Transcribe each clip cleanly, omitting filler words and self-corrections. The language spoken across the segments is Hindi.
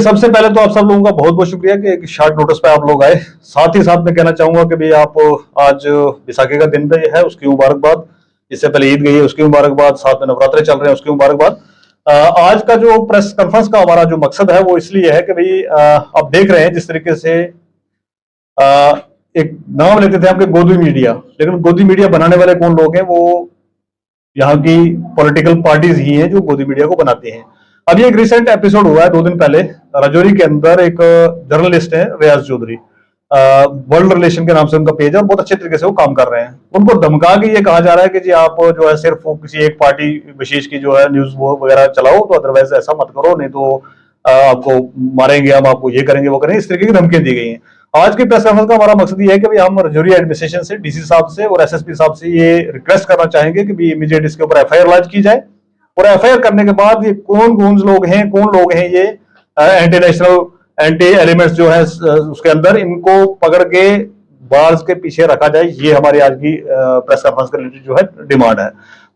सबसे पहले तो आप सब लोगों का बहुत बहुत शुक्रिया कि एक शॉर्ट नोटिस पे आप लोग आए। साथ ही साथ मैं कहना चाहूंगा कि भाई आप आज विसाखी का दिन पे है, उसकी मुबारकबाद। इससे पहले ईद गई है, उसकी मुबारकबाद। साथ में नवरात्रे चल रहे हैं, उसकी मुबारकबाद। आज का जो प्रेस कॉन्फ्रेंस का हमारा जो मकसद है वो इसलिए है कि भाई आप देख रहे हैं जिस तरीके से एक नाम लेते थे आपके गोदी मीडिया, लेकिन गोदी मीडिया बनाने वाले कौन लोग हैं? वो यहाँ की पॉलिटिकल पार्टीज ही हैं जो गोदी मीडिया को बनाती हैं। अभी एक रिसेंट एपिसोड हुआ है 2 दिन पहले, राजौरी के अंदर एक जर्नलिस्ट है रियाज चौधरी, वर्ल्ड रिलेशन के नाम से उनका पेज है और बहुत अच्छे तरीके से वो काम कर रहे हैं। उनको धमका के ये कहा जा रहा है कि जी आप जो है सिर्फ किसी एक पार्टी विशेष की जो है न्यूज वो वगैरह चलाओ, तो अदरवाइज ऐसा मत करो, नहीं तो आपको मारेंगे, हम आपको ये करेंगे वो करेंगे, इस तरीके की धमकियां दी गई हैं। आज की प्रेस कॉन्फ्रेंस का हमारा मकसद ये है कि भाई हम राजौरी एडमिनिस्ट्रेशन से, डीसी साहब से और एसएसपी साहब से ये रिक्वेस्ट करना चाहेंगे कि भी इमीडिएट इसके ऊपर एफआईआर लॉन्च की जाए। और एफआईआर करने के बाद ये कौन लोग हैं ये एंटी नेशनल एंटी एलिमेंट्स जो है उसके अंदर, इनको पकड़ के बार्स के पीछे रखा जाए। ये हमारी आज की प्रेस कॉन्फ्रेंस का जो है डिमांड है।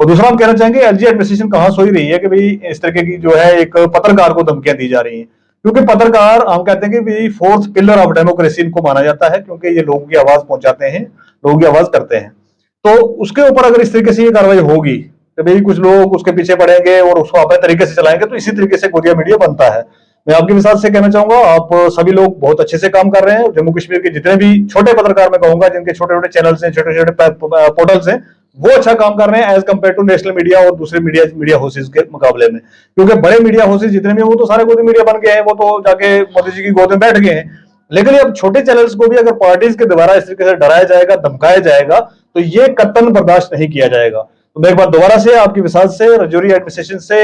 और दूसरा हम कहना चाहेंगे एलजी एडमिनिस्ट्रेशन कहां सोई रही है कि भाई इस तरीके की जो है एक पत्रकार को धमकियां दी जा रही हैं, क्योंकि पत्रकार हम कहते हैं कि भाई फोर्थ पिलर ऑफ डेमोक्रेसी इनको माना जाता है, क्योंकि ये लोगों की आवाज पहुंचाते हैं, लोगों की आवाज करते हैं। तो उसके ऊपर अगर इस तरीके से ये कार्रवाई होगी तो भाई कुछ लोग उसके पीछे पड़ेंगे और उसको अपने तरीके से चलाएंगे, तो इसी तरीके से गोदिया मीडिया बनता है। मैं आपके विसात से कहना चाहूंगा आप सभी लोग बहुत अच्छे से काम कर रहे हैं। जम्मू कश्मीर के जितने भी छोटे पत्रकार मैं कहूंगा, जिनके छोटे छोटे चैनल्स हैं, छोटे छोटे पोर्टल्स हैं, वो अच्छा काम कर रहे हैं as compare to national media और दूसरे मीडिया हाउसेज के मुकाबले में। क्योंकि बड़े मीडिया हाउसेज जितने भी वो तो सारे गोदी मीडिया बन गए हैं, वो तो जाके मोदी जी की गोद में बैठ गए हैं। लेकिन अब छोटे चैनल्स को भी अगर पार्टीज के द्वारा इस तरीके से डराया जाएगा, धमकाया जाएगा, तो ये कतई बर्दाश्त नहीं किया जाएगा। तो मैं एक बार दोबारा से आपकी विसात से, राजौरी एडमिनिस्ट्रेशन से,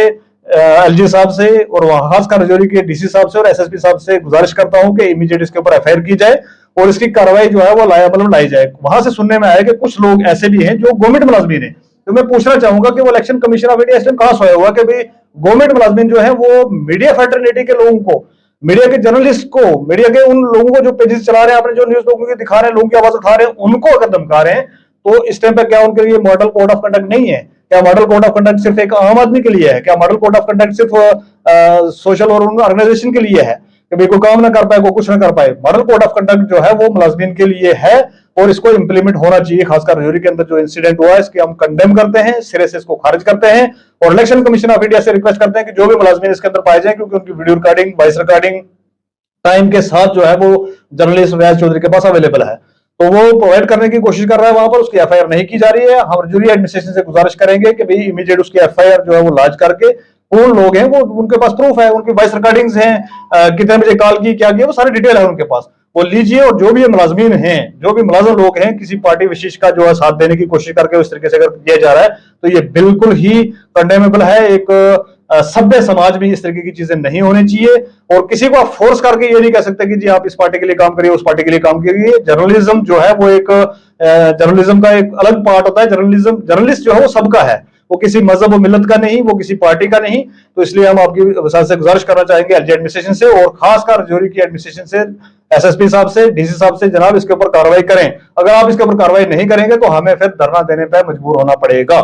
एलजी साहब से और वहां खासकर राजौरी के डीसी साहब से और एसएसपी साहब से गुजारिश करता हूं कि इमीडिएट इसके ऊपर एफआईआर की जाए और इसकी कार्रवाई जो है वो लाई जाए। वहां से सुनने में आया कि कुछ लोग ऐसे भी हैं जो गवर्नमेंट मुलाजमीन है। तो मैं पूछना चाहूंगा कि वो इलेक्शन कमीशन ऑफ इंडिया इस टाइम कहां सोया हुआ कि भाई गवर्नमेंट मुलाजमीन जो है वो मीडिया फैटर्निटी के लोगों को, मीडिया के जर्नलिस्ट को, मीडिया के उन लोगों को जो पेजेस चला रहे हैं, अपने जो न्यूज लोगों की दिखा रहे हैं, लोगों की आवाज उठा रहे हैं, उनको अगर धमका रहे हैं, तो इस टाइम पे क्या उनके लिए मॉडल कोड ऑफ कंडक्ट नहीं है? क्या मॉडल कोड ऑफ कंडक्ट सिर्फ एक आम आदमी के लिए है? क्या मॉडल कोड ऑफ कंडक्ट सिर्फ सोशल और ऑर्गेनाइजेशन के लिए है कि भाई कोई काम ना कर पाए, कोई कुछ ना कर पाए? मॉडल कोड ऑफ कंडक्ट जो है वो मुलाजमीन के लिए है और इसको इंप्लीमेंट होना चाहिए। खासकर राजौरी के अंदर जो इंसिडेंट हुआ है इसके हम कंडेम करते हैं, सिरे से इसको खारिज करते हैं और इलेक्शन कमीशन ऑफ इंडिया से रिक्वेस्ट करते हैं कि जो भी मुलाजमीन इसके अंदर पाए जाए, क्योंकि उनकी video recording, voice recording time के साथ जो है वो जर्नलिस्ट रियाज चौधरी के पास अवेलेबल है, तो वो प्रोवाइड करने की कोशिश कर रहा है। वहां पर उसकी एफआईआर नहीं की जा रही है। हम राजौरी एडमिनिस्ट्रेशन से गुजारिश करेंगे कि भाई इमीडिएट उसकी एफआईआर जो है वो लॉन्च करके, कौन लोग हैं वो, उनके पास प्रूफ है, उनकी वॉइस रिकॉर्डिंग्स हैं, कितने बजे कॉल की, क्या किया, वो सारी डिटेल है उनके पास, वो लीजिए। और जो भी ये मुलाजमीन हैं, जो भी मुलाजिम लोग हैं, किसी पार्टी विशेष का जो है साथ देने की कोशिश करके इस तरीके से अगर किया जा रहा है तो ये बिल्कुल ही कंडेमेबल है। एक सभ्य समाज में इस तरीके की चीजें नहीं होनी चाहिए और किसी को आप फोर्स करके ये नहीं कह सकते कि जी आप इस पार्टी के लिए काम करिए, उस पार्टी के लिए काम करिए। जर्नलिज्म जो है वो एक जर्नलिज्म का एक अलग पार्ट होता है। जर्नलिस्ट जो है वो सबका है, वो किसी मजहब और मिलत का नहीं, वो किसी पार्टी का नहीं। तो इसलिए हम आपकी वसात से गुजारिश करना चाहेंगे एलजी एडमिनिस्ट्रेशन से और खासकर राजौरी की एडमिनिस्ट्रेशन से, एसएसपी साहब से, डीसी साहब से, जनाब इसके ऊपर कार्रवाई करें। अगर आप इसके ऊपर कार्रवाई नहीं करेंगे तो हमें फिर धरना देने पर मजबूर होना पड़ेगा।